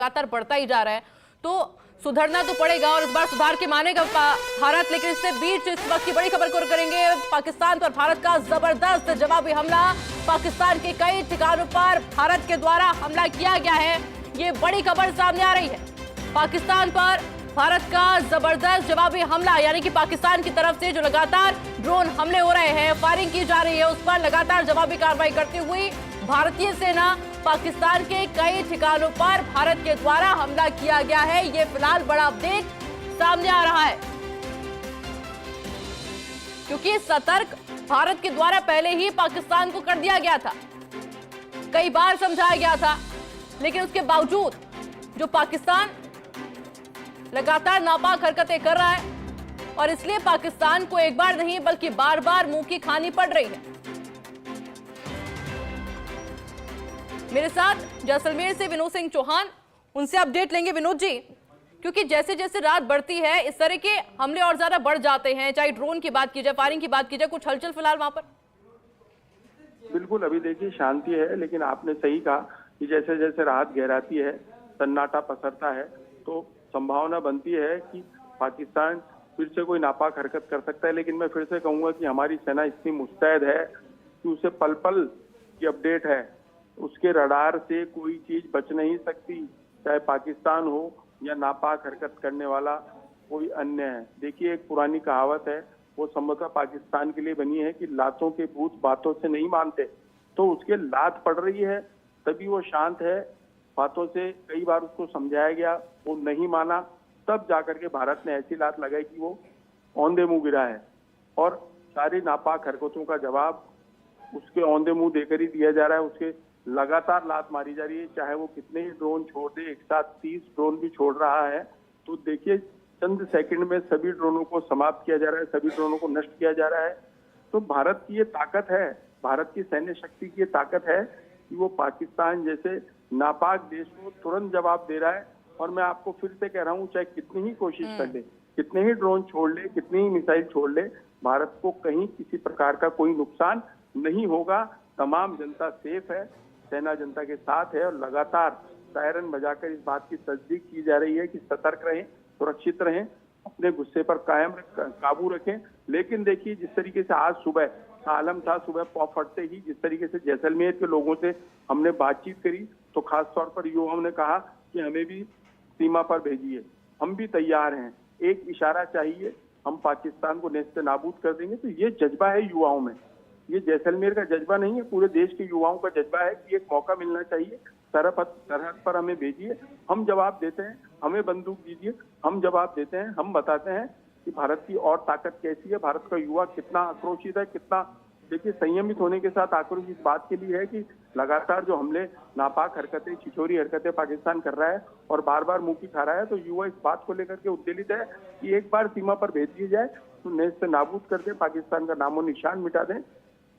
लगातार बढ़ता ही जा रहा है, तो सुधरना तो पड़ेगा और इस बार सुधार के मानेगा भारत। लेकिन इससे बीच इस वक्त की बड़ी खबर को करेंगे। पाकिस्तान पर भारत का जबरदस्त जवाबी हमला। पाकिस्तान के कई ठिकानों पर भारत के द्वारा हमला किया गया है, ये बड़ी खबर सामने आ रही है। पाकिस्तान पर भारत का जबरदस्त जवाबी हमला, यानी कि पाकिस्तान की तरफ से जो लगातार ड्रोन हमले हो रहे हैं, फायरिंग की जा रही है, उस पर लगातार जवाबी कार्रवाई करती हुई भारतीय सेना पाकिस्तान के कई ठिकानों पर भारत के द्वारा हमला किया गया है। ये फिलहाल बड़ा अपडेट सामने आ रहा है, क्योंकि सतर्क भारत के द्वारा पहले ही पाकिस्तान को कर दिया गया था, कई बार समझाया गया था, लेकिन उसके बावजूद जो पाकिस्तान लगातार नापाक हरकतें कर रहा है और इसलिए पाकिस्तान को एक बार नहीं बल्कि बार बार मुंह की खानी पड़ रही है। मेरे साथ जैसलमेर से विनोद सिंह चौहान, उनसे अपडेट लेंगे। विनोद जी, क्योंकि जैसे जैसे रात बढ़ती है इस तरह के हमले और ज्यादा बढ़ जाते हैं, चाहे ड्रोन की बात की जाए, फायरिंग की बात की जाए, कुछ हलचल फिलहाल वहां पर? बिल्कुल, अभी देखिए शांति है, लेकिन आपने सही कहा कि जैसे जैसे रात गहराती है, सन्नाटा पसरता है, तो संभावना बनती है कि पाकिस्तान फिर से कोई नापाक हरकत कर सकता है। लेकिन मैं फिर से कहूंगा कि हमारी सेना इतनी मुस्तैद है कि उसे पल पल की अपडेट है, उसके रडार से कोई चीज बच नहीं सकती, चाहे पाकिस्तान हो या नापाक हरकत करने वाला कोई अन्य है। देखिए, एक पुरानी कहावत है, वो संभवतः पाकिस्तान के लिए बनी है कि लातों के भूत बातों से नहीं मानते। तो उसके लात पड़ रही है तभी वो शांत है। बातों से कई बार उसको समझाया गया, वो नहीं माना, तब जाकर के भारत ने ऐसी लात लगाई कि वो औंधे मुंह गिरा है। और सारी नापाक हरकतों का जवाब उसके औंधे मुंह देकर ही दिया जा रहा है। उसके लगातार लात मारी जा रही है, चाहे वो कितने ही ड्रोन छोड़ दे, एक साथ 30 ड्रोन भी छोड़ रहा है। तो देखिए, चंद सेकंड में सभी ड्रोनों को समाप्त किया जा रहा है, सभी ड्रोनों को नष्ट किया जा रहा है। तो भारत की ये ताकत है, भारत की सैन्य शक्ति की ये ताकत है कि वो पाकिस्तान जैसे नापाक देश को तुरंत जवाब दे रहा है। और मैं आपको फिर से कह रहा हूँ, चाहे कितनी ही कोशिश कर ले, कितने ही ड्रोन छोड़ ले, कितनी ही मिसाइल छोड़ ले, भारत को कहीं किसी प्रकार का कोई नुकसान नहीं होगा। तमाम जनता सेफ है, सेना जनता के साथ है और लगातार सायरन बजाकर इस बात की तस्दीक की जा रही है कि सतर्क रहें, सुरक्षित रहें, अपने गुस्से पर काबू रखें। लेकिन देखिए, जिस तरीके से आज सुबह का आलम था, सुबह पौ फटते ही जिस तरीके से जैसलमेर के लोगों से हमने बातचीत करी, तो खास तौर पर युवाओं ने कहा कि हमें भी सीमा पर भेजिए, हम भी तैयार हैं, एक इशारा चाहिए, हम पाकिस्तान को नेस्त नाबूद कर देंगे। तो ये जज्बा है युवाओं में, ये जैसलमेर का जज्बा नहीं है, पूरे देश के युवाओं का जज्बा है कि एक मौका मिलना चाहिए, सरहद पर हमें भेजिए, हम जवाब देते हैं, हमें बंदूक दीजिए, हम जवाब देते हैं, हम बताते हैं कि भारत की और ताकत कैसी है, भारत का युवा कितना आक्रोशित है, कितना देखिए संयमित होने के साथ आक्रोश इस बात के लिए है कि लगातार जो हमले, नापाक हरकतें, छिछोरी हरकतें पाकिस्तान कर रहा है और बार बार मुंह की खा रहा है। तो युवा इस बात को लेकर के उद्वेलित है कि एक बार सीमा पर भेज दी जाए तो नेस्त नाबूद कर दे, पाकिस्तान का नामो निशान मिटा दें,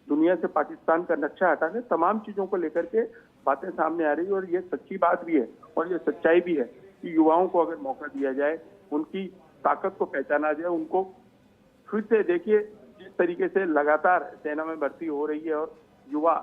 दुनिया से पाकिस्तान का नक्शा हटा दें। तमाम चीजों को लेकर के बातें सामने आ रही है और ये सच्ची बात भी है और ये सच्चाई भी है कि युवाओं को अगर मौका दिया जाए, उनकी ताकत को पहचाना जाए, उनको फिर से देखिए जिस तरीके से लगातार सेना में भर्ती हो रही है और युवा,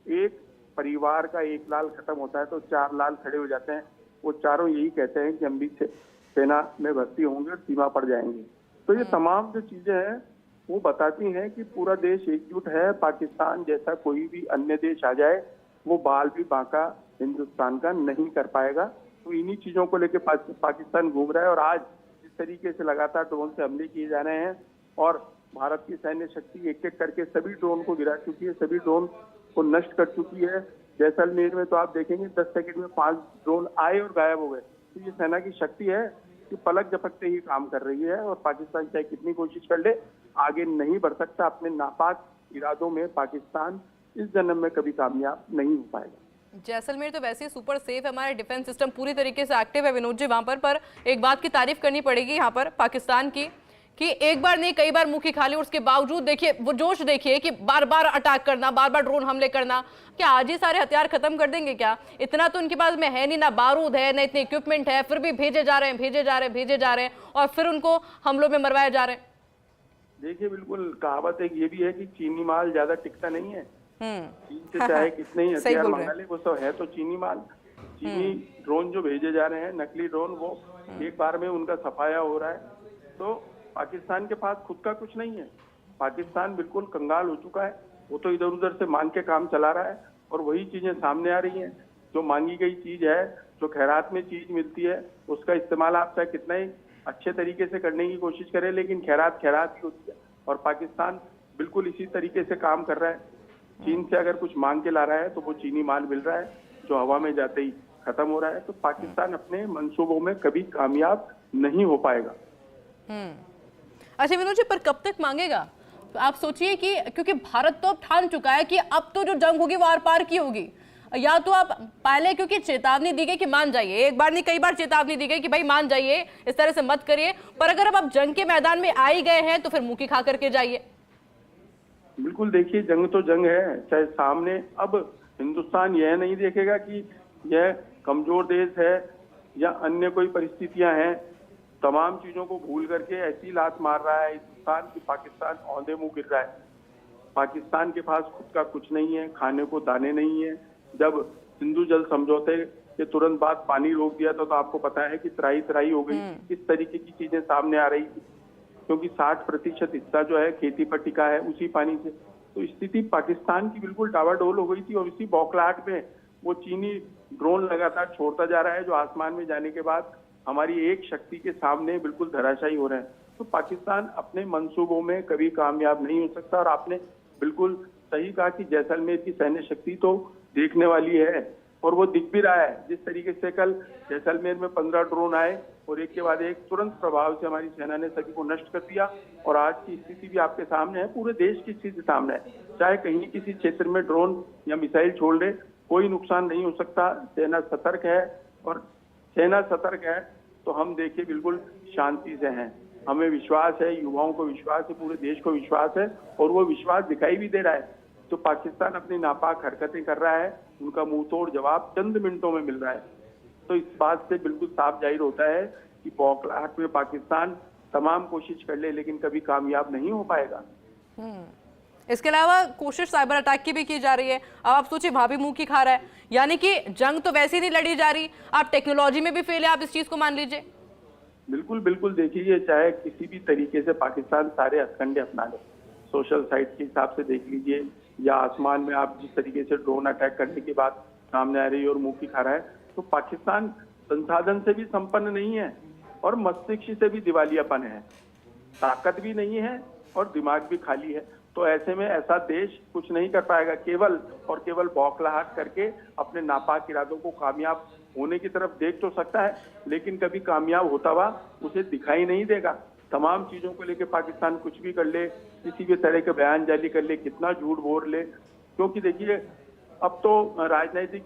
एक परिवार का एक लाल खत्म होता है तो 4 लाल खड़े हो जाते हैं। वो चारों यही कहते हैं कि हम भी सेना में भर्ती होंगे और सीमा पर जाएंगे। तो ये तमाम जो चीजें हैं वो बताती हैं कि पूरा देश एकजुट है। पाकिस्तान जैसा कोई भी अन्य देश आ जाए, वो बाल भी बांका हिंदुस्तान का नहीं कर पाएगा। तो इन्हीं चीजों को लेकर पाकिस्तान घूम रहा है। और आज जिस तरीके से लगातार ड्रोन से हमले किए जा रहे हैं और भारत की सैन्य शक्ति एक एक करके सभी ड्रोन को गिरा चुकी है, सभी ड्रोन को नष्ट कर चुकी है। जैसलमेर में तो आप देखेंगे 10 सेकंड में 5 ड्रोन आए और गायब हो गए। तो ये सेना की शक्ति है कि पलक झपकते ही काम कर रही है और पाकिस्तान चाहे कितनी कोशिश कर ले, आगे नहीं बढ़ सकता। अपने नापाक इरादों में पाकिस्तान इस जन्म में कभी कामयाब नहीं हो पाएगा। जैसलमेर तो वैसे ही सुपर सेफ है, हमारा डिफेंस सिस्टम पूरी तरीके से एक्टिव है विनोद जी वहां पर एक बात की तारीफ करनी पड़ेगी यहाँ पर पाकिस्तान की, कि एक बार नहीं कई बार मुंह की खाली, उसके बावजूद देखिए वो जोश देखिए कि बार बार अटैक करना, बार बार ड्रोन हमले करना। क्या आज ही सारे हथियार खत्म कर देंगे क्या? इतना तो उनके पास में है नहीं, ना बारूद है, ना इतनी इक्विपमेंट है, फिर भी भेजे जा रहे हैं, भेजे जा रहे हैं, भेजे जा रहे हैं और फिर उनको हमलों में मरवाए जा रहे हैं। देखिए, बिल्कुल कहावत एक ये भी है कि चीनी माल ज्यादा टिकता नहीं है। चीन से चाहे कितने ही हथियार मंगा ले, वो सब है तो चीनी माल। चीनी ड्रोन जो भेजे जा रहे हैं, नकली ड्रोन, वो एक बार में उनका सफाया हो रहा है। तो पाकिस्तान के पास खुद का कुछ नहीं है। पाकिस्तान बिल्कुल कंगाल हो चुका है। वो तो इधर उधर से मांग के काम चला रहा है और वही चीजें सामने आ रही हैं। जो मांगी गई चीज है, जो खैरात में चीज मिलती है, उसका इस्तेमाल आप चाहे कितना ही अच्छे तरीके से करने की कोशिश करें, लेकिन खैरात खैरात ही होती है। और पाकिस्तान बिल्कुल इसी तरीके से काम कर रहा है। चीन से अगर कुछ मांग के ला रहा है तो वो चीनी माल मिल रहा है जो हवा में जाते ही खत्म हो रहा है। तो पाकिस्तान अपने मंसूबों में कभी कामयाब नहीं हो पाएगा। अच्छा विनोद जी, पर कब तक मांगेगा? आप सोचिए कि क्योंकि भारत तो अब ठान चुका है कि अब तो जो जंग होगी वो आर पार की होगी। या तो आप पहले, क्योंकि चेतावनी दी गई कि मान जाइए, एक बार नहीं कई बार चेतावनी दी गई कि भाई मान जाइए, इस तरह से मत करिए, पर अगर अब आप जंग के मैदान में आ ही गए हैं तो फिर मुंह की खा करके जाइए। बिल्कुल, देखिए जंग तो जंग है, चाहे सामने। अब हिंदुस्तान यह नहीं देखेगा कि यह कमजोर देश है या अन्य कोई परिस्थितियां हैं। तमाम चीजों को भूल करके ऐसी लात मार रहा है हिंदुस्तान की पाकिस्तान औंधे मुंह गिर रहा है। पाकिस्तान के पास खुद का कुछ नहीं है, खाने को दाने नहीं है। जब सिंधु जल समझौते के तुरंत बाद पानी रोक दिया तो आपको पता है कि त्राही त्राही हो गई। इस तरीके की चीजें सामने आ रही थी, क्योंकि 60% हिस्सा जो है खेती पर टिका है उसी पानी से। तो स्थिति पाकिस्तान की बिल्कुल डावाडोल हो गई थी। और इसी बौखलाहट में वो चीनी ड्रोन लगातार छोड़ता जा रहा है, जो आसमान में जाने के बाद हमारी एक शक्ति के सामने बिल्कुल धराशायी हो रहे हैं। तो पाकिस्तान अपने मंसूबों में कभी कामयाब नहीं हो सकता। और आपने बिल्कुल सही कहा कि जैसलमेर की सैन्य शक्ति तो देखने वाली है और वो दिख भी रहा है। जिस तरीके से कल जैसलमेर में 15 ड्रोन आए और एक के बाद एक तुरंत प्रभाव से हमारी सेना ने सभी को नष्ट कर दिया। और आज की स्थिति भी आपके सामने है, पूरे देश की स्थिति सामने है। चाहे कहीं किसी क्षेत्र में ड्रोन या मिसाइल छोड़ दे, कोई नुकसान नहीं हो सकता। सेना सतर्क है और सेना सतर्क है तो हम देखिए बिल्कुल शांति से हैं। हमें विश्वास है, युवाओं को विश्वास है, पूरे देश को विश्वास है और वो विश्वास दिखाई भी दे रहा है। तो पाकिस्तान अपनी नापाक हरकतें कर रहा है, उनका मुंह तोड़ जवाब चंद मिनटों में मिल रहा है। तो इस बात से बिल्कुल साफ जाहिर होता है कि बौखलाहट में पाकिस्तान तमाम कोशिश कर ले लेकिन कभी कामयाब नहीं हो पाएगा। इसके अलावा कोशिश साइबर अटैक की भी की जा रही है। अब आप सोचिए वहां भी मुंह की खा रहा है, यानी कि जंग तो वैसे ही नहीं लड़ी जा रही, आप टेक्नोलॉजी में भी फेल है। आप इस चीज को मान लीजिए। बिल्कुल बिल्कुल, देखिए चाहे किसी भी तरीके से पाकिस्तान सारे हथकंडे अपना ले, सोशल साइट के हिसाब से देख लीजिए या आसमान में आप जिस तरीके से ड्रोन अटैक करने की बात सामने आ रही है और मुंह की खा रहा है, तो पाकिस्तान संसाधन से भी संपन्न नहीं है और मस्तिष्क से भी दिवालियापन है। ताकत भी नहीं है और दिमाग भी खाली है। तो ऐसे में ऐसा देश कुछ नहीं कर पाएगा, केवल और केवल बौखलाहट करके अपने नापाक इरादों को कामयाब होने की तरफ देख तो सकता है, लेकिन कभी कामयाब होता हुआ उसे दिखाई नहीं देगा। तमाम चीजों को लेकर पाकिस्तान कुछ भी कर ले, किसी भी तरह के बयान जारी कर ले, कितना झूठ बोल ले, क्योंकि देखिए अब तो राजनीतिक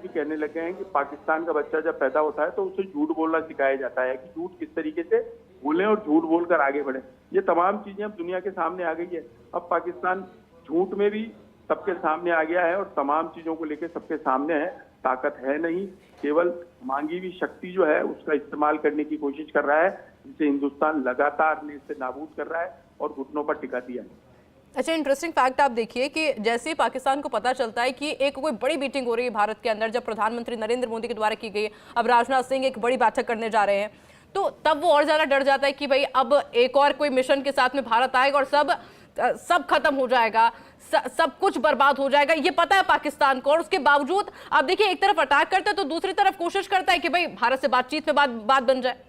भी कहने लगे हैं कि पाकिस्तान का बच्चा जब पैदा होता है तो उसे झूठ बोलना सिखाया जाता है कि झूठ किस तरीके से बोले और झूठ बोलकर आगे बढ़े। ये तमाम चीजें अब दुनिया के सामने आ गई है। अब पाकिस्तान झूठ में भी सबके सामने आ गया है और तमाम चीजों को लेकर सबके सामने है। ताकत है नहीं, केवल मांगी हुई शक्ति जो है उसका इस्तेमाल करने की कोशिश कर रहा है, जिसे हिंदुस्तान लगातार नेस्त नाबूद कर रहा है और घुटनों पर टिका दिया है। अच्छा, इंटरेस्टिंग फैक्ट आप देखिए कि जैसे ही पाकिस्तान को पता चलता है कि एक कोई बड़ी मीटिंग हो रही है भारत के अंदर, जब प्रधानमंत्री नरेंद्र मोदी के द्वारा की गई, अब राजनाथ सिंह एक बड़ी बैठक करने जा रहे हैं, तो तब वो और ज्यादा डर जाता है कि भाई अब एक और कोई मिशन के साथ में भारत आएगा और सब खत्म हो जाएगा, सब कुछ बर्बाद हो जाएगा। ये पता है पाकिस्तान को, और उसके बावजूद आप देखिए एक तरफ अटैक करता है तो दूसरी तरफ कोशिश करता है कि भाई भारत से बातचीत में बात बन जाए।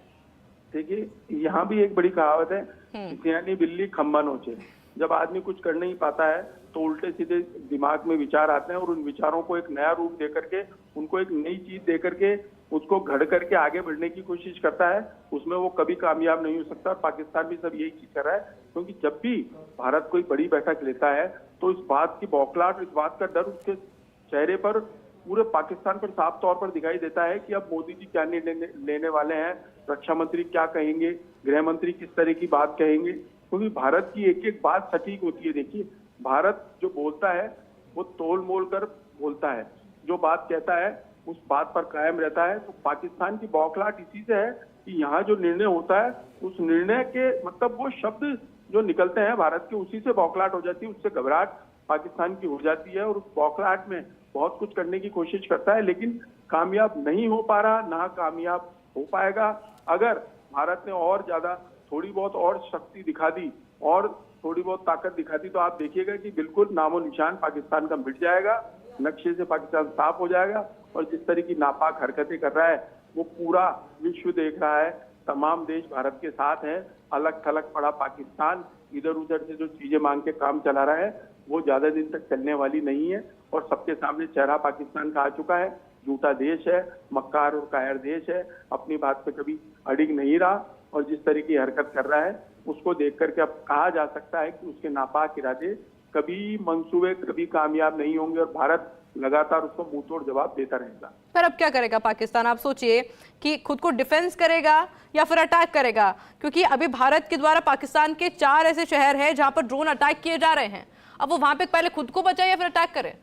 देखिए यहाँ भी एक बड़ी कहावत है, सियानी बिल्ली खम्बा नोचे। जब आदमी कुछ कर नहीं पाता है तो उल्टे सीधे दिमाग में विचार आते हैं और उन विचारों को एक नया रूप दे करके, उनको एक नई चीज दे करके, उसको घड़ करके आगे बढ़ने की कोशिश करता है। उसमें वो कभी कामयाब नहीं हो सकता। पाकिस्तान भी सब यही चीज कर रहा है, क्योंकि जब भी भारत कोई बड़ी बैठक लेता है तो इस बात की बौखलाहट, इस बात का डर उसके चेहरे पर, पूरे पाकिस्तान पर साफ तौर पर दिखाई देता है कि अब मोदी जी क्या निर्णय लेने वाले हैं, रक्षा मंत्री क्या कहेंगे, गृह मंत्री किस तरह की बात कहेंगे, क्योंकि भारत की एक एक बात सटीक होती है। देखिए भारत जो बोलता है वो तोल मोल कर बोलता है, जो बात कहता है उस बात पर कायम रहता है। तो पाकिस्तान की बौखलाहट इसी से है कि यहाँ जो निर्णय होता है उस निर्णय के मतलब वो शब्द जो निकलते हैं भारत के, उसी से बौखलाहट हो जाती है, उससे घबराहट पाकिस्तान की हो जाती है और उस बौखलाहट में बहुत कुछ करने की कोशिश करता है। लेकिन कामयाब नहीं हो पा रहा, ना कामयाब हो पाएगा। अगर भारत ने और ज्यादा थोड़ी बहुत और शक्ति दिखा दी और थोड़ी बहुत ताकत दिखा दी तो आप देखिएगा कि बिल्कुल नामो निशान पाकिस्तान का मिट जाएगा, नक्शे से पाकिस्तान साफ हो जाएगा। और जिस तरह की नापाक हरकतें कर रहा है वो पूरा विश्व देख रहा है, तमाम देश भारत के साथ हैं। अलग थलग पड़ा पाकिस्तान इधर उधर से जो चीजें मांग के काम चला रहा है वो ज्यादा दिन तक चलने वाली नहीं है। और सबके सामने चेहरा पाकिस्तान का आ चुका है, झूठा देश है, मक्कार और कायर देश है, अपनी बात पे कभी अड़िग नहीं रहा। और जिस तरह की हरकत कर रहा है उसको देख करके अब कहा जा सकता है कि उसके नापाक इरादे कभी मंसूबे कभी कामयाब नहीं होंगे और भारत लगातार उसको मुंहतोड़ जवाब देता रहेगा। पर अब क्या करेगा पाकिस्तान? आप सोचिए कि खुद को डिफेंस करेगा या फिर अटैक करेगा, क्योंकि अभी भारत के द्वारा पाकिस्तान के 4 ऐसे शहर हैं जहां पर ड्रोन अटैक किए जा रहे हैं। अब वो वहां पे पहले खुद को बचाए या फिर अटैक करे?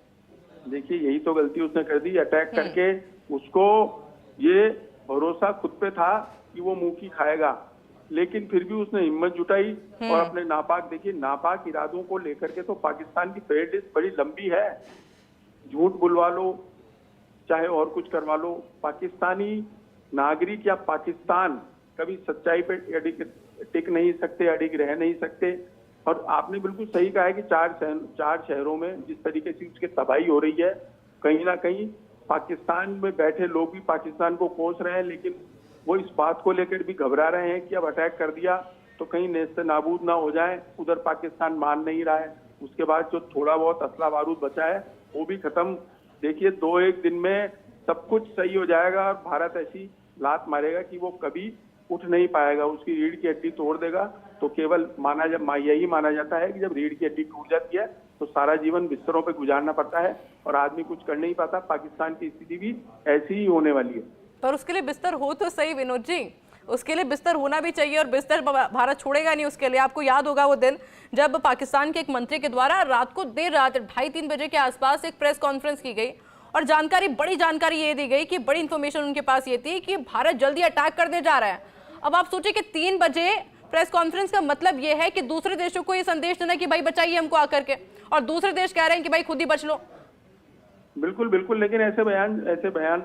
देखिए यही तो गलती उसने कर दी, अटैक करके उसको ये भरोसा खुद पे था कि वो मुंह की खाएगा, लेकिन फिर भी उसने हिम्मत जुटाई और अपने नापाक, देखिए नापाक इरादों को लेकर के तो पाकिस्तान की फेयर लिस्ट बड़ी लंबी है। झूठ बुलवा लो चाहे और कुछ करवा लो, पाकिस्तानी नागरिक या पाकिस्तान कभी सच्चाई पे टिक नहीं सकते, अडिग रह नहीं सकते। और आपने बिल्कुल सही कहा है कि 4 शहरों में जिस तरीके से उसकी तबाही हो रही है, कहीं ना कहीं पाकिस्तान में बैठे लोग भी पाकिस्तान को कोस रहे हैं, लेकिन वो इस बात को लेकर भी घबरा रहे हैं कि अब अटैक कर दिया तो कहीं नेस्त नाबूद ना हो जाए। उधर पाकिस्तान मान नहीं रहा है, उसके बाद जो थोड़ा बहुत असला बारूद बचा है वो भी खत्म। देखिए 2-1 दिन में सब कुछ सही हो जाएगा और भारत ऐसी लात मारेगा कि वो कभी उठ नहीं पाएगा, उसकी रीढ़ की हड्डी तोड़ देगा। तो केवल यही माना जाता है कि जब रीढ़ की हड्डी टूट जाती है तो सारा जीवन बिस्तरों पे गुजारना पड़ता है और आदमी कुछ कर नहीं पाता। पाकिस्तान की स्थिति भी ऐसी ही होने वाली है। पर उसके लिए बिस्तर हो तो सही विनोद जी, उसके लिए बिस्तर होना भी चाहिए और बिस्तर भारत छोड़ेगा नहीं उसके लिए। आपको याद होगा वो दिन जब पाकिस्तान के एक मंत्री के द्वारा रात को देर रात 2:30-3 बजे के आसपास एक प्रेस कॉन्फ्रेंस की गई और बड़ी जानकारी ये दी गई कि बड़ी इंफॉर्मेशन उनके पास ये थी कि भारत जल्दी अटैक करने जा रहा है। अब आप सोचिए कि 3 बजे प्रेस कॉन्फ्रेंस का मतलब ये है कि दूसरे देशों को ये संदेश देना कि भाई बचाइए हमको आकर के, और दूसरे देश कह रहे हैं कि भाई खुद ही बच लो। बिल्कुल बिल्कुल, लेकिन ऐसे बयान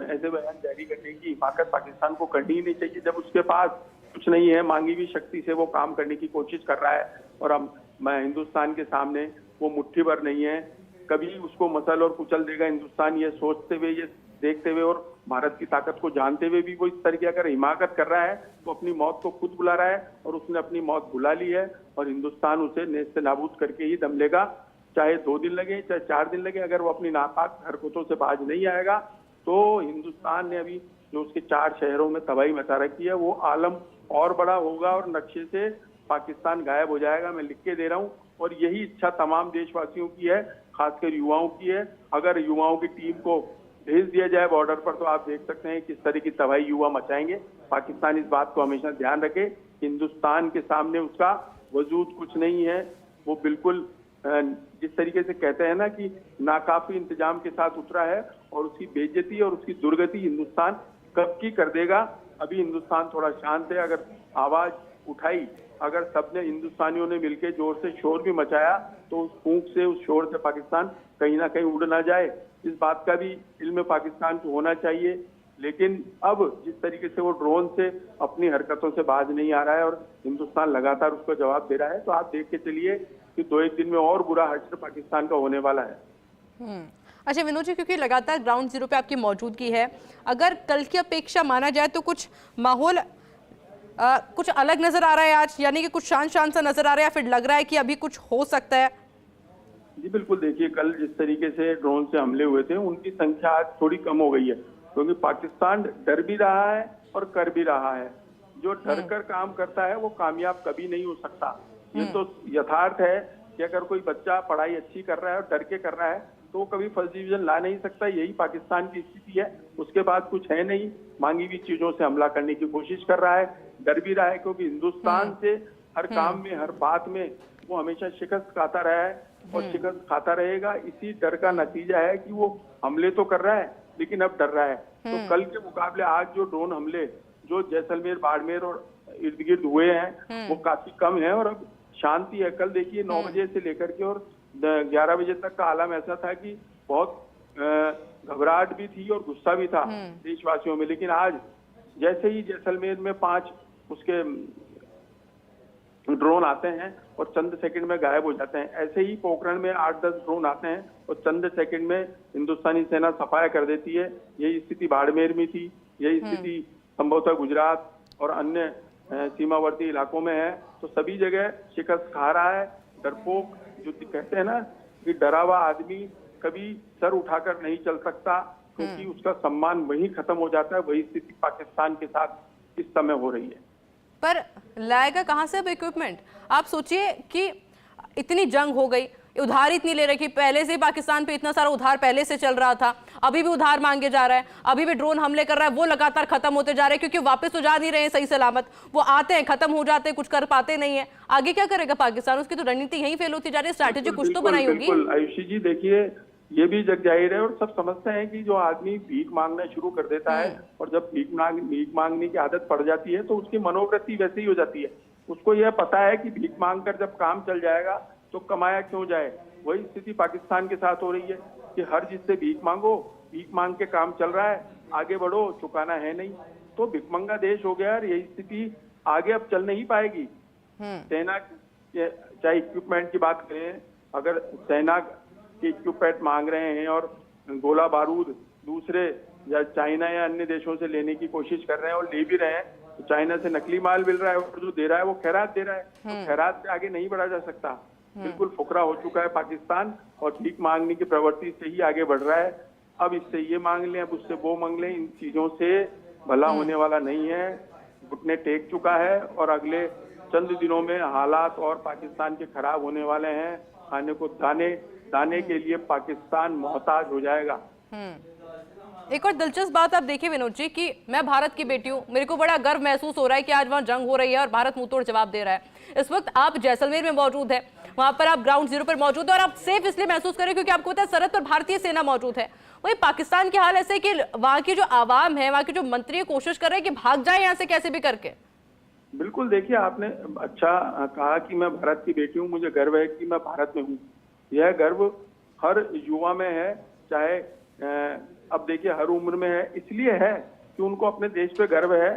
जारी करने की हिमाकत पाकिस्तान को करनी ही नहीं चाहिए जब उसके पास कुछ नहीं है। मांगी हुई शक्ति से वो काम करने की कोशिश कर रहा है और अब हिंदुस्तान के सामने वो मुट्ठी भर नहीं है, कभी उसको मसल और कुचल देगा हिंदुस्तान। ये सोचते हुए, ये देखते हुए और भारत की ताकत को जानते हुए भी वो इस तरह की अगर हिमाकत कर रहा है तो अपनी मौत को खुद बुला रहा है और उसने अपनी मौत बुला ली है और हिंदुस्तान उसे नेस्त नाबूद करके ही दम लेगा, चाहे 2 दिन लगे चाहे 4 दिन लगे। अगर वो अपनी नापाक हरकतों से बाज नहीं आएगा तो हिंदुस्तान ने अभी जो उसके 4 शहरों में तबाही मचा रखी है वो आलम और बड़ा होगा और नक्शे से पाकिस्तान गायब हो जाएगा। मैं लिख के दे रहा हूँ और यही इच्छा तमाम देशवासियों की है, खासकर युवाओं की है। अगर युवाओं की टीम को भेज दिया जाए बॉर्डर पर तो आप देख सकते हैं किस तरह की तबाही युवा मचाएंगे। पाकिस्तान इस बात को हमेशा ध्यान रखे, हिंदुस्तान के सामने उसका वजूद कुछ नहीं है। वो बिल्कुल जिस तरीके से कहते हैं ना कि नाकाफी इंतजाम के साथ उतरा है और उसकी बेइज्जती और उसकी दुर्गति हिंदुस्तान कब की कर देगा। अभी हिंदुस्तान थोड़ा शांत है, अगर आवाज उठाई, अगर सबने हिंदुस्तानियों ने मिलकर जोर से शोर भी मचाया तो उस फूंक से, उस शोर से पाकिस्तान कहीं ना कहीं उड़ ना जाए। इस बात का भी इल्म पाकिस्तान को होना चाहिए। लेकिन अब जिस तरीके से वो ड्रोन से अपनी हरकतों से बाज नहीं आ रहा है और हिंदुस्तान लगातार उसको जवाब दे रहा है, तो आप देख के चलिए कि 2-1 दिन में और बुरा हश्र पाकिस्तान का होने वाला है। अच्छा विनोद जी, क्योंकि लगातार ग्राउंड जीरो पे आपकी मौजूदगी है, अगर कल की अपेक्षा माना जाए तो कुछ माहौल कुछ अलग नजर आ रहा है आज, यानी कि कुछ शांत सा नजर आ रहा है या फिर लग रहा है कि अभी कुछ हो सकता है? जी बिल्कुल, देखिए कल जिस तरीके से ड्रोन से हमले हुए थे उनकी संख्या आज थोड़ी कम हो गई है, क्योंकि पाकिस्तान डर भी रहा है और कर भी रहा है। जो डर कर काम करता है वो कामयाब कभी नहीं हो सकता। ये तो यथार्थ है कि अगर कोई बच्चा पढ़ाई अच्छी कर रहा है और डर के कर रहा है तो वो कभी फर्स्ट डिवीजन ला नहीं सकता। यही पाकिस्तान की स्थिति है, उसके बाद कुछ है नहीं, मांगी हुई चीजों से हमला करने की कोशिश कर रहा है, डर भी रहा है, क्योंकि हिंदुस्तान से हर काम में, हर बात में वो हमेशा शिकस्त खाता रहा है और शिकस्त खाता रहेगा। इसी डर का नतीजा है कि वो हमले तो कर रहा है लेकिन अब डर रहा है। तो कल के मुकाबले आज जो ड्रोन हमले जो जैसलमेर, बाड़मेर और इर्द गिर्द हुए हैं वो काफी कम है और अब शांति है। कल देखिए 9 बजे से लेकर के और 11 बजे तक का आलम ऐसा था कि बहुत घबराहट भी थी और गुस्सा भी था देशवासियों में। लेकिन आज जैसे ही जैसलमेर में 5 उसके ड्रोन आते हैं और चंद सेकंड में गायब हो जाते हैं, ऐसे ही पोखरण में 8-10 ड्रोन आते हैं और चंद सेकंड में हिंदुस्तानी सेना सफाया कर देती है। यही स्थिति बाड़मेर में थी, यही स्थिति संभवतः गुजरात और अन्य सीमावर्ती इलाकों में है। तो सभी जगह शिकस्त खा रहा है। डरपोक जो कहते हैं ना कि डरा हुआ आदमी कभी सर उठाकर नहीं चल सकता, क्योंकि उसका सम्मान वहीं खत्म हो जाता है। वही स्थिति पाकिस्तान के साथ इस समय हो रही है। पर लाएगा कहां से अब इक्विपमेंट? आप सोचिए कि इतनी जंग हो गई, उधार इतनी ले रखी, पहले से पाकिस्तान पे इतना सारा उधार पहले से चल रहा था, अभी भी उधार मांगे जा रहा है, अभी भी ड्रोन हमले कर रहा है, वो लगातार खत्म होते जा रहे हैं क्योंकि वापस तो जा नहीं रहे हैं सही सलामत। वो आते हैं, खत्म हो जाते हैं, कुछ कर पाते नहीं है। आगे क्या करेगा पाकिस्तान? उसकी तो रणनीति यही फेल होती जा रही है। स्ट्रैटेजी कुछ तो बनाई होगी। बिल्कुल आयुषी जी, देखिए ये भी जग जाहिर है और सब समझते हैं कि जो आदमी भीख मांगना शुरू कर देता है और जब भीख मांगने की आदत पड़ जाती है तो उसकी मनोवृत्ति वैसे ही हो जाती है। उसको यह पता है कि भीख मांगकर जब काम चल जाएगा तो कमाया क्यों जाए। वही स्थिति पाकिस्तान के साथ हो रही है कि हर जिससे भीख मांगो, भीख मांग के काम चल रहा है, आगे बढ़ो, चुकाना है नहीं। तो भिखमंगा देश हो गया और यही स्थिति आगे अब चल नहीं पाएगी। सेना चाहे इक्विपमेंट की बात करें, अगर सेना के इक्विपमेंट मांग रहे हैं और गोला बारूद दूसरे या चाइना या अन्य देशों से लेने की कोशिश कर रहे हैं और ले भी रहे हैं, तो चाइना से नकली माल मिल रहा है और जो दे रहा है वो खैरात दे रहा है। तो खैरात से आगे नहीं बढ़ा जा सकता। बिल्कुल फुकरा हो चुका है पाकिस्तान और भीख मांगने की प्रवृत्ति से ही आगे बढ़ रहा है। अब इससे ये मांग लें, अब उससे वो मांग लें, इन चीजों से भला होने वाला नहीं है। घुटने टेक चुका है और अगले चंद दिनों में हालात और पाकिस्तान के खराब होने वाले हैं। खाने को दाने के लिए पाकिस्तान मोहताज हो जाएगा। एक और दिलचस्प बात आप देखिए विनोद जी कि मैं भारत की बेटी हूँ, मेरे को बड़ा गर्व महसूस हो रहा है कि आज वहाँ जंग हो रही है और भारत मुंहतोड़ जवाब दे रहा है। इस वक्त आप जैसलमेर में मौजूद है, वहां पर आप ग्राउंड जीरो पर मौजूद है और आप सेफ इसलिए महसूस करें क्योंकि आपको पता है सरहद पर भारतीय सेना मौजूद है। वही पाकिस्तान के हाल ऐसे कि वहाँ की जो आवाम है, वहाँ के जो मंत्री कोशिश कर रहे हैं कि भाग जाए यहाँ से कैसे भी करके। बिल्कुल, देखिए आपने अच्छा कहा कि मैं भारत की बेटी हूँ, मुझे गर्व है कि मैं भारत में हूँ। यह गर्व हर युवा में है, चाहे अब देखिए हर उम्र में है। इसलिए है कि उनको अपने देश पे गर्व है,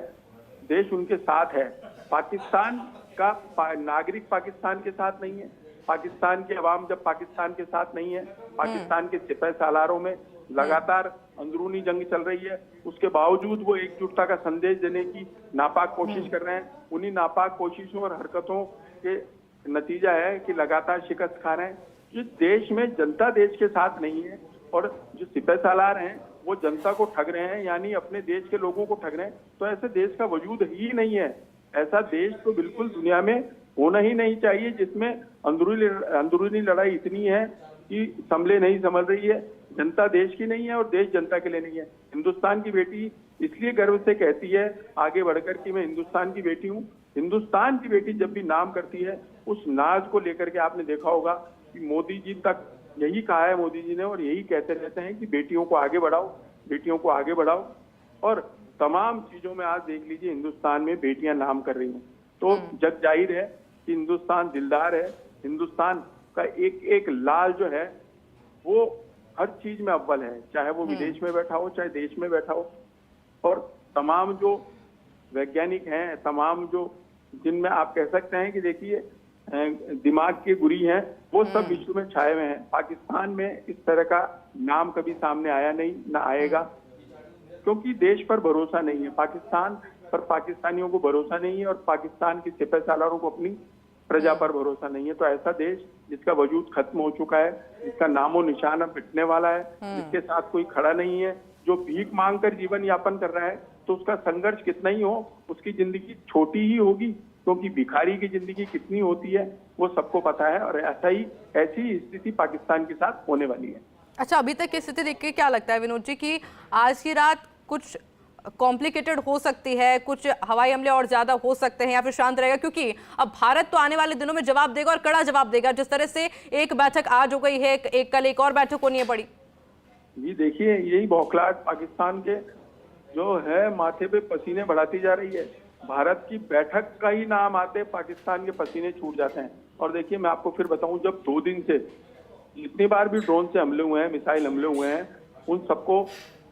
देश उनके साथ है। पाकिस्तान का नागरिक पाकिस्तान के साथ नहीं है, पाकिस्तान की आवाम जब पाकिस्तान के साथ नहीं है, पाकिस्तान के सिपह सालारों में लगातार अंदरूनी जंग चल रही है, उसके बावजूद वो एकजुटता का संदेश देने की नापाक कोशिश कर रहे हैं। उन्हीं नापाक कोशिशों और हरकतों के नतीजा है कि लगातार शिकस्त खा रहे हैं। जिस देश में जनता देश के साथ नहीं है और जो सिपह सालार हैं वो जनता को ठग रहे हैं, यानी अपने देश के लोगों को ठग रहे हैं, तो ऐसे देश का वजूद ही नहीं है। ऐसा देश तो बिल्कुल दुनिया में होना ही नहीं चाहिए जिसमें अंदरूनी लड़ाई इतनी है कि संभले नहीं संभल रही है। जनता देश की नहीं है और देश जनता के लिए नहीं है। हिंदुस्तान की बेटी इसलिए गर्व से कहती है आगे बढ़कर कि मैं हिंदुस्तान की बेटी हूँ। हिंदुस्तान की बेटी जब भी नाम करती है, उस नाज को लेकर के आपने देखा होगा कि मोदी जी तक यही कहा है मोदी जी ने और यही कहते रहते हैं कि बेटियों को आगे बढ़ाओ, बेटियों को आगे बढ़ाओ। और तमाम चीजों में आज देख लीजिए हिंदुस्तान में बेटियां नाम कर रही हैं। तो जग जाहिर है कि हिंदुस्तान दिलदार है। हिंदुस्तान का एक एक लाल जो है वो हर चीज में अव्वल है, चाहे वो विदेश में बैठा हो चाहे देश में बैठा हो। और तमाम जो वैज्ञानिक हैं, तमाम जो जिनमें आप कह सकते हैं कि देखिए दिमाग के गुरी हैं, वो सब विश्व में छाए हुए हैं। पाकिस्तान में इस तरह का नाम कभी सामने आया नहीं, ना आएगा, क्योंकि देश पर भरोसा नहीं है। पाकिस्तान पर पाकिस्तानियों को भरोसा नहीं है और पाकिस्तान के सिपह सालारों को अपनी प्रजा पर भरोसा नहीं है। तो ऐसा देश जिसका वजूद खत्म हो चुका है, जिसका नामो निशान अब मिटने वाला है, जिसके साथ कोई खड़ा नहीं है, जो भीख मांग कर जीवन यापन कर रहा है, तो उसका संघर्ष कितना ही हो उसकी जिंदगी छोटी ही होगी, क्योंकि भिखारी की जिंदगी कितनी होती है वो सबको पता है। और ऐसी स्थिति पाकिस्तान के साथ होने वाली है। अच्छा, अभी तक की स्थिति देख के क्या लगता है विनोद जी कि आज की रात कुछ कॉम्प्लिकेटेड हो सकती है, कुछ हवाई हमले और ज्यादा हो सकते हैं या फिर शांत रहेगा? क्योंकि अब भारत तो आने वाले दिनों में जवाब देगा और कड़ा जवाब देगा। जिस तरह से एक बैठक आज हो गई है, कल एक और बैठक होनी है बड़ी। जी देखिए, यही बौखलाहट पाकिस्तान के जो है माथे पे पसीने बढ़ाती जा रही है। भारत की बैठक का ही नाम आते पाकिस्तान के पसीने छूट जाते हैं। और देखिए मैं आपको फिर बताऊं, जब 2 दिन से जितनी बार भी ड्रोन से हमले हुए हैं, मिसाइल हमले हुए हैं, उन सबको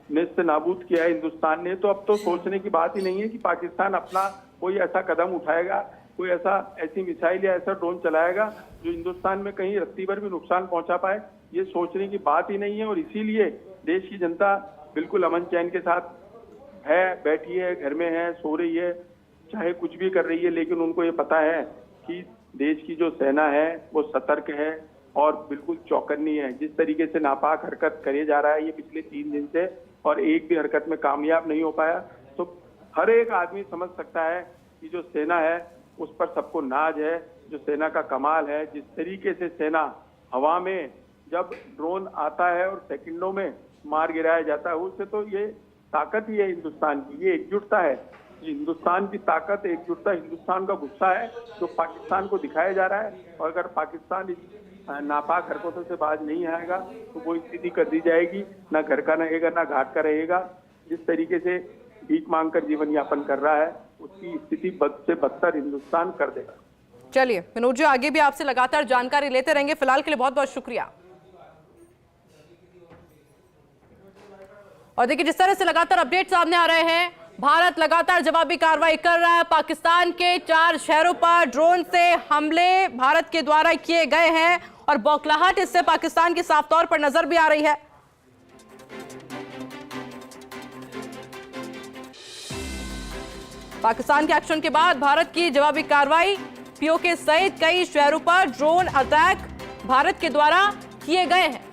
नेस्त नाबूद किया है हिंदुस्तान ने। तो अब तो सोचने की बात ही नहीं है कि पाकिस्तान अपना कोई ऐसा कदम उठाएगा, कोई ऐसी मिसाइल या ऐसा ड्रोन चलाएगा जो हिंदुस्तान में कहीं रत्ती भर भी नुकसान पहुंचा पाए। ये सोचने की बात ही नहीं है। और इसीलिए देश की जनता बिल्कुल अमन चैन के साथ है, बैठी है, घर में है, सो रही है, चाहे कुछ भी कर रही है, लेकिन उनको ये पता है कि देश की जो सेना है वो सतर्क है और बिल्कुल चौकन्नी है। जिस तरीके से नापाक हरकत करे जा रहा है ये पिछले 3 दिन से, और एक भी हरकत में कामयाब नहीं हो पाया, तो हर एक आदमी समझ सकता है कि जो सेना है उस पर सबको नाज है, जो सेना का कमाल है। जिस तरीके से सेना हवा में जब ड्रोन आता है और सेकंडों में मार गिराया जाता है, उससे तो ये ताकत ही है हिंदुस्तान की, ये एकजुटता है। ये हिंदुस्तान की ताकत, एकजुटता, हिंदुस्तान का गुस्सा है जो पाकिस्तान को दिखाया जा रहा है। और अगर पाकिस्तान इस नापाक हरकतों से बाज नहीं आएगा तो वो स्थिति कर दी जाएगी, ना घर का रहेगा ना घाट का रहेगा। जिस तरीके से भीख मांगकर जीवन यापन कर रहा है उसकी स्थिति बद से बदतर हिंदुस्तान कर देगा। चलिए विनोद जी, आगे भी आपसे लगातार जानकारी लेते रहेंगे। फिलहाल के लिए बहुत बहुत शुक्रिया। और देखिए, जिस तरह से लगातार अपडेट सामने आ रहे हैं, भारत लगातार जवाबी कार्रवाई कर रहा है। पाकिस्तान के 4 शहरों पर ड्रोन से हमले भारत के द्वारा किए गए हैं और बौखलाहट इससे पाकिस्तान की साफ तौर पर नजर भी आ रही है। पाकिस्तान के एक्शन के बाद भारत की जवाबी कार्रवाई, पीओके सहित कई शहरों पर ड्रोन अटैक भारत के द्वारा किए गए हैं।